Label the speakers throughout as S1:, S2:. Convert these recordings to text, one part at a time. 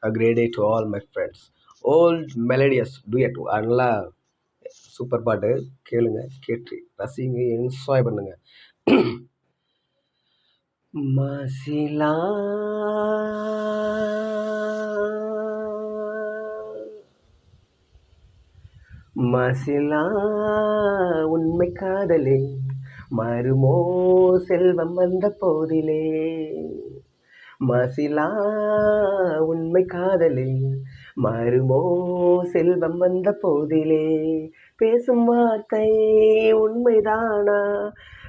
S1: A great day to all my friends. Old melodious duet நல்லா super பாட்டு கேளுங்க கேட்டு ரசிங்க என்ஜாய் பண்ணுங்க. மசிலா மசிலா உண்மை காதலே மறுமோ செல்வம் வந்த போதிலே மசிலா உண்மை காதலே மறுமோ செல்வம் வந்த போதிலே பேசும் வார்த்தை உண்மைதானா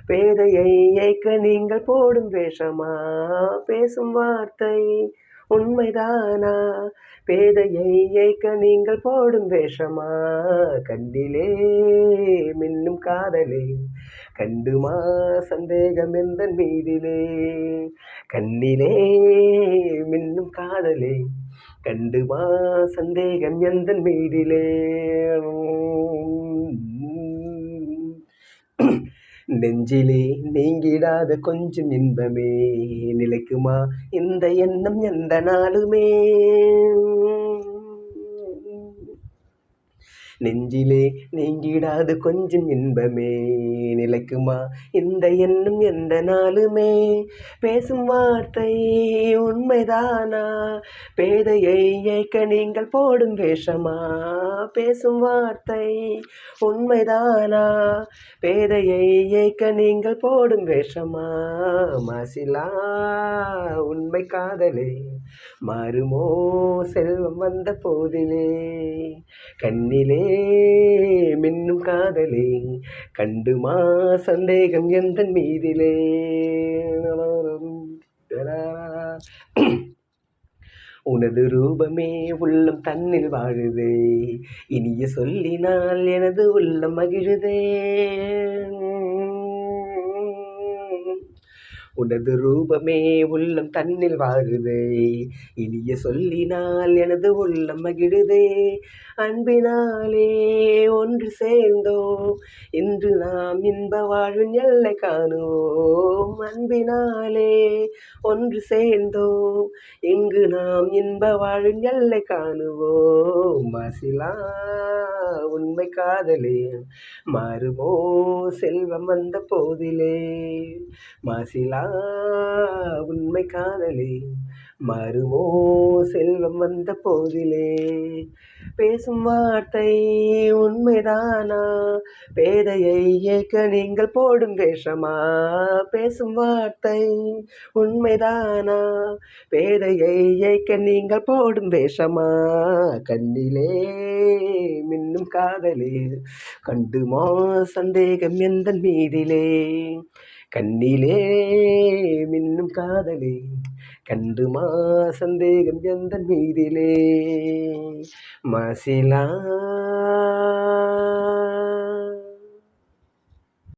S1: பேதையை ஏய்க்க நீங்கள் போடும் வேஷமா பேசும் வார்த்தை உண்மைதானா பேதையை ஏய்க்க நீங்கள் போடும் வேஷமா கண்டிலே மின்னும் காதலே கண்டுமா சந்தேகம் எந்த மீதிலே கண்ணிலே மின்னும் காதலே கண்டுமா சந்தேகம் எந்த மீதிலே நெஞ்சிலே நீங்கிடாத கொஞ்சம் இன்பமே நிலைக்குமா இந்த எண்ணம் எந்த நாளுமே நெஞ்சிலே நீங்கிடாது கொஞ்சம் இன்பமே நிலைக்குமா இந்த எண்ணம் எந்த நாளுமே பேசும் வார்த்தை உண்மைதானா பேதையை ஏய்க்க நீங்கள் போடும் வேஷமா பேசும் வார்த்தை உண்மைதானா பேதையை ஏய்க்க நீங்கள் போடும் வேஷமா மசிலா உண்மை காதலே மாறுமோ செல்வம் வந்த போதிலே கண்ணிலே மின்னும் காதலே கண்டுமா சந்தேகம் எந்த மீதிலே உனது ரூபமே உள்ளம் தன்னில் வாழுதே இனிய சொல்லினால் எனது உள்ளம் மகிழுதே உனது ரூபமே உள்ளம் தன்னில் வாழுதே இனிய சொல்லினால் எனது உள்ளம் மகிழுதே அன்பினாலே ஒன்று சேர்ந்தோம் இன்று நாம் இன்ப வாழ்வின் எல்லை காணுவோம் அன்பினாலே ஒன்று சேர்ந்தோம் இங்கு நாம் இன்ப வாழ்வின் எல்லை காணுவோம் மசிலா உண்மை காதலே மாறுமோ செல்வம் வந்த போதிலே மசிலா உண்மை காதலே மறுமோ செல்வம் வந்த போதிலே பேசும் வார்த்தை உண்மைதானா பேதையை ஏற்க நீங்கள் போடும் வேஷமா பேசும் வார்த்தை உண்மைதானா பேதையை ஏற்க நீங்கள் போடும் வேஷமா கண்ணிலே மின்னும் காதலே கண்டுமா சந்தேகம் எந்த மீதிலே கண்ணிலே மின்னும் காதலே கண்டுமா சந்தேகம் எந்த மீதிலே மசிலா